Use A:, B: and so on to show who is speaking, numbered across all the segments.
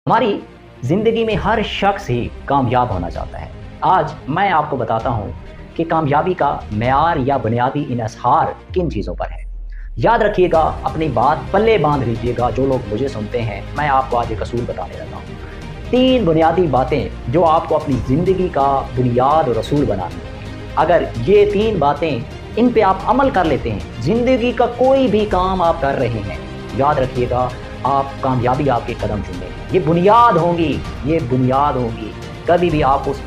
A: हमारी ज़िंदगी में हर शख्स ही कामयाब होना चाहता है। आज मैं आपको बताता हूँ कि कामयाबी का मेयार या बुनियादी इन्हिसार किन चीज़ों पर है। याद रखिएगा, अपनी बात पल्ले बांध लीजिएगा। जो लोग मुझे सुनते हैं, मैं आपको आज एक असूल बताने लगा हूँ। 3 बुनियादी बातें जो आपको अपनी ज़िंदगी का बुनियाद और असूल बनानी है। अगर ये 3 बातें, इन पे आप अमल कर लेते हैं, ज़िंदगी का कोई भी काम आप कर रहे हैं, याद रखिएगा आप कामयाबी आपके कदम चुनेंगे। ये बुनियाद होंगी, ये बुनियाद होंगी। कभी भी आप उस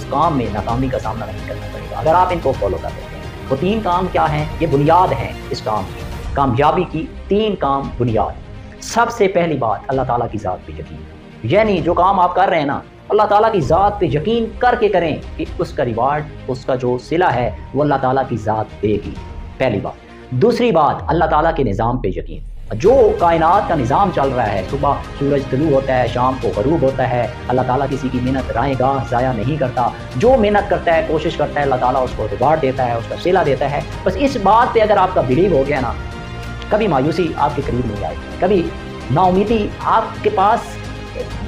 A: काम में नाकामी का सामना नहीं करना पड़ेगा अगर आप इनको फॉलो कर लेते हैं। तो 3 काम क्या हैं? ये बुनियाद हैं इस काम की, कामयाबी की 3 काम बुनियाद। सबसे पहली बात, अल्लाह ताला की ज़ात पे यकीन। यानी जो काम आप कर रहे हैं ना, अल्लाह ताला की ज़ात पे यकीन करके करें कि उसका रिवार्ड, उसका जो सिला है वो अल्लाह ताला की ज़ात देगी। पहली बात। दूसरी बात, अल्लाह ताला के निज़ाम पे यकीन। जो कायनात का निज़ाम चल रहा है, सुबह सूरज तुलू होता है, शाम को गरूब होता है, अल्लाह ताला किसी की मेहनत राएगाह ज़ाया नहीं करता। जो मेहनत करता है, कोशिश करता है, अल्लाह ताला उसको रिवार्ड देता है, उसका सिला देता है। बस इस बात पे अगर आपका बिलीव हो गया ना, कभी मायूसी आपके करीब नहीं आएगी, कभी नाउमीदी आपके पास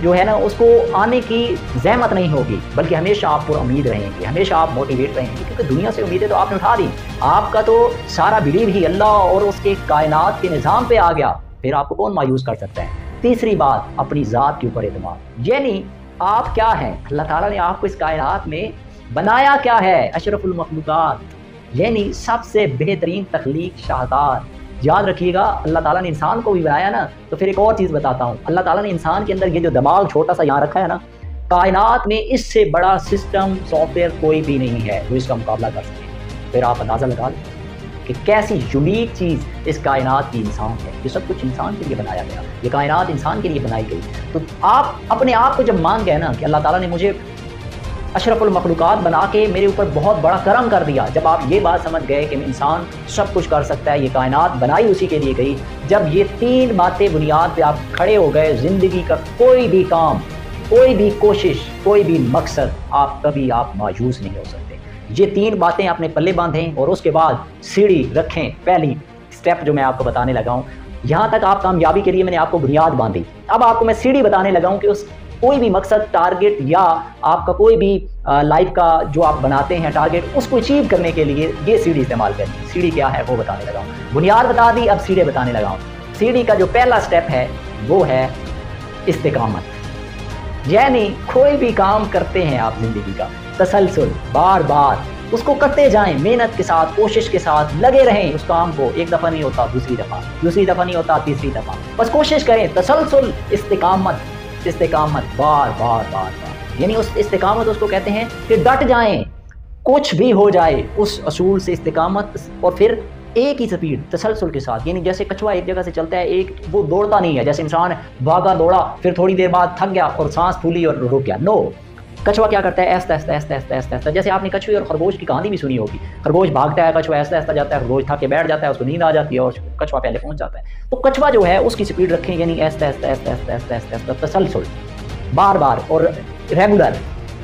A: जो है ना उसको आने की ज़हमत नहीं होगी, बल्कि हमेशा आप पर उम्मीद रहेंगे, हमेशा आप मोटिवेट रहेंगे। क्योंकि दुनिया से उम्मीदें तो आपने उठा दी, आपका तो सारा बिलीव ही अल्लाह और उसके कायनात के निज़ाम पे आ गया, फिर आपको कौन मायूस कर सकता है। तीसरी बात, अपनी ज़ात के ऊपर एतमाद। यानी आप क्या हैं, अल्लाह ताला ने आपको इस कायनात में बनाया क्या है? अशरफुल मखलूक़ात, यानी सबसे बेहतरीन तख्लीक, शाहकार। याद रखिएगा, अल्लाह ताला ने इंसान को भी बनाया ना, तो फिर एक और चीज़ बताता हूँ। अल्लाह ताला ने इंसान के अंदर ये जो दिमाग छोटा सा यहाँ रखा है ना, कायनात में इससे बड़ा सिस्टम, सॉफ्टवेयर कोई भी नहीं है जो इसका मुकाबला कर सके। फिर आप अंदाज़ा लगा लें कि कैसी यूनिक चीज़ इस कायनात की इंसान है। ये सब कुछ इंसान के लिए बनाया गया, ये कायनात इंसान के लिए बनाई गई। तो आप अपने आप को जब मान गए ना कि अल्लाह ताला ने मुझे अशरफुल मखलूक़ात बना के मेरे ऊपर बहुत बड़ा करम कर दिया, जब आप ये बात समझ गए कि इंसान सब कुछ कर सकता है, ये कायनात बनाई उसी के लिए गई, जब ये 3 बातें बुनियाद पे आप खड़े हो गए, ज़िंदगी का कोई भी काम, कोई भी कोशिश, कोई भी मकसद, आप मायूस नहीं हो सकते। ये 3 बातें आपने पल्ले बांधें और उसके बाद सीढ़ी रखें। पहली स्टेप जो मैं आपको बताने लगा हूँ, यहाँ तक आप कामयाबी के लिए मैंने आपको बुनियाद बांधी। अब आपको मैं सीढ़ी बताने लगा हूँ कि उस कोई भी मकसद, टारगेट या आपका कोई भी लाइफ का जो आप बनाते हैं टारगेट, उसको अचीव करने के लिए ये सीढ़ी इस्तेमाल करनी है। सीढ़ी क्या है वो बताने लगा हूँ। बुनियाद बता दी, अब सीढ़ी बताने लगा हूँ। सीढ़ी का जो पहला स्टेप है वो है इस्तिकामत। यानी कोई भी काम करते हैं आप ज़िंदगी का, तसलसल, बार बार उसको करते जाएं, मेहनत के साथ, कोशिश के साथ लगे रहें उस काम को। एक दफ़ा नहीं होता, दूसरी दफ़ा नहीं होता, तीसरी दफ़ा, बस कोशिश करें। तसलसल, इस्तिकामत, बार बार। यानी उस इस्तिकामत उसको कहते हैं कि डट जाएं, कुछ भी हो जाए, उस असूल से इस्तिकामत। और फिर एक ही स्पीड, तसलसल के साथ। यानी जैसे कछुआ एक जगह से चलता है, एक वो दौड़ता नहीं है, जैसे इंसान भागा दौड़ा, फिर थोड़ी देर बाद थक गया और सांस फूली और रुक गया। नो, कछुआ क्या करता है? ऐसा। जैसे आपने कछुए और खरगोश की कहानी भी सुनी होगी। खरगोश भागता है, कछुआ ऐसा जाता है, खरगोश थक के बैठ जाता है, उसको नींद आ जाती है और कछुआ पहले पहुंच जाता है। तो कछुआ जो है उसकी स्पीड रखें, यानी ऐसा, तसलसल, बार बार और रेगुलर,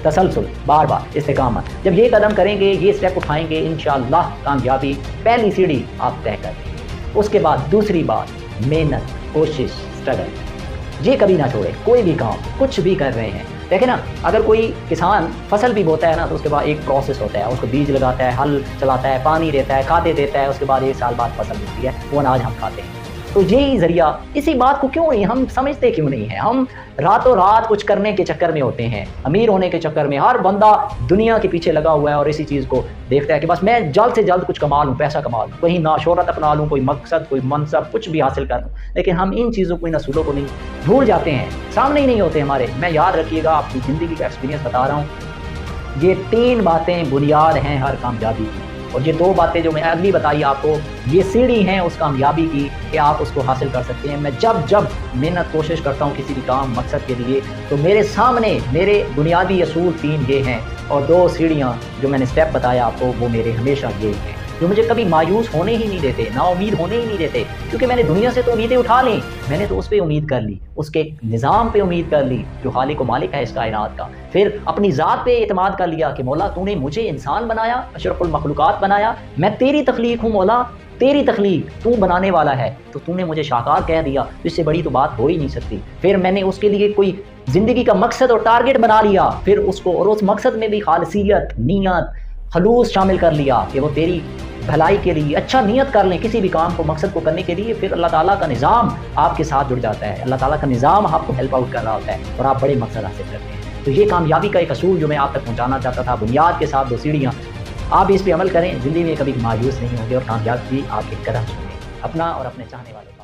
A: तसलसल, बार बार, इस्तिकामत। जब ये कदम करेंगे, ये स्टेप उठाएंगे, इंशाअल्लाह कामयाबी पहली सीढ़ी आप तय कर देंगे। उसके बाद दूसरी बात, मेहनत, कोशिश, स्ट्रगल। ये कभी ना छोड़े। कोई भी काम, कुछ भी कर रहे हैं, देखें ना, अगर कोई किसान फसल भी बोता है ना, तो उसके बाद एक प्रोसेस होता है। उसको बीज लगाता है, हल चलाता है, पानी देता है, खादे देता है, उसके बाद 1 साल बाद फसल मिलती है, वो अनाज हम खाते हैं। तो यही ज़रिया, इसी बात को क्यों नहीं हम समझते, क्यों नहीं है? हम रातों रात कुछ करने के चक्कर में होते हैं, अमीर होने के चक्कर में। हर बंदा दुनिया के पीछे लगा हुआ है और इसी चीज़ को देखता है कि बस मैं जल्द से जल्द कुछ कमा लूँ, पैसा कमा लूँ, कहीं ना शोहरत अपना लूँ, कोई मकसद, कोई मनसब, कुछ भी हासिल कर लूँ। लेकिन हम इन चीज़ों को, इन असूलों को नहीं भूल जाते हैं, सामने ही नहीं होते हमारे। मैं याद रखिएगा, आपकी ज़िंदगी का एक्सपीरियंस बता रहा हूँ। ये 3 बातें बुनियाद हैं हर कामयाबी की, और ये 2 बातें जो मैं अगली बताई आपको, ये सीढ़ी हैं उस कामयाबी की कि आप उसको हासिल कर सकते हैं। मैं जब मेहनत, कोशिश करता हूँ किसी भी काम, मकसद के लिए, तो मेरे सामने मेरे बुनियादी असूल 3 ये हैं, और 2 सीढ़ियाँ जो मैंने स्टेप बताया आपको, वो मेरे हमेशा ये हैं, जो मुझे कभी मायूस होने ही नहीं देते, नाउम्मीद होने ही नहीं देते। क्योंकि मैंने दुनिया से तो उम्मीदें उठा ली, मैंने तो उस पर उम्मीद कर ली, उसके निज़ाम पे उम्मीद कर ली जो खालिक व मालिक है इस कायनात का। फिर अपनी ज़ात पे एतमाद कर लिया कि मौला तूने मुझे इंसान बनाया, अशरफुल मखलूक़ात बनाया, मैं तेरी तख्लीक हूँ मौला, تیری تخلیق تو بنانے والا ہے تو تو نے مجھے شاہکار کہہ دیا، اس سے بڑی تو بات ہو ہی نہیں سکتی۔ پھر میں نے اس کے لیے کوئی زندگی کا مقصد اور ٹارگٹ بنا لیا، پھر اس کو اور اس مقصد میں بھی خالصیت، نیت، خلوص شامل کر لیا کہ وہ تیری بھلائی کے لیے اچھا نیت کر لیں کسی بھی کام کو، مقصد کو کرنے کے لیے، پھر اللہ تعالیٰ کا نظام آپ کے ساتھ جڑ جاتا ہے، اللہ تعالیٰ کا نظام آپ کو ہیلپ آؤٹ کر رہا ہوتا ہے اور آپ بڑے مقصد حاصل کرتے ہیں۔ تو یہ کامیابی کا ایک اصول جو میں آپ تک پہنچانا چاہتا تھا، بنیاد کے ساتھ 2 سیڑھیاں، آپ اس پہ عمل کریں، زندگی میں کبھی مایوس نہیں ہوں گے اور کامیابی آپ کے قدم چومیں۔ اپنا اور اپنے چاہنے والوں کا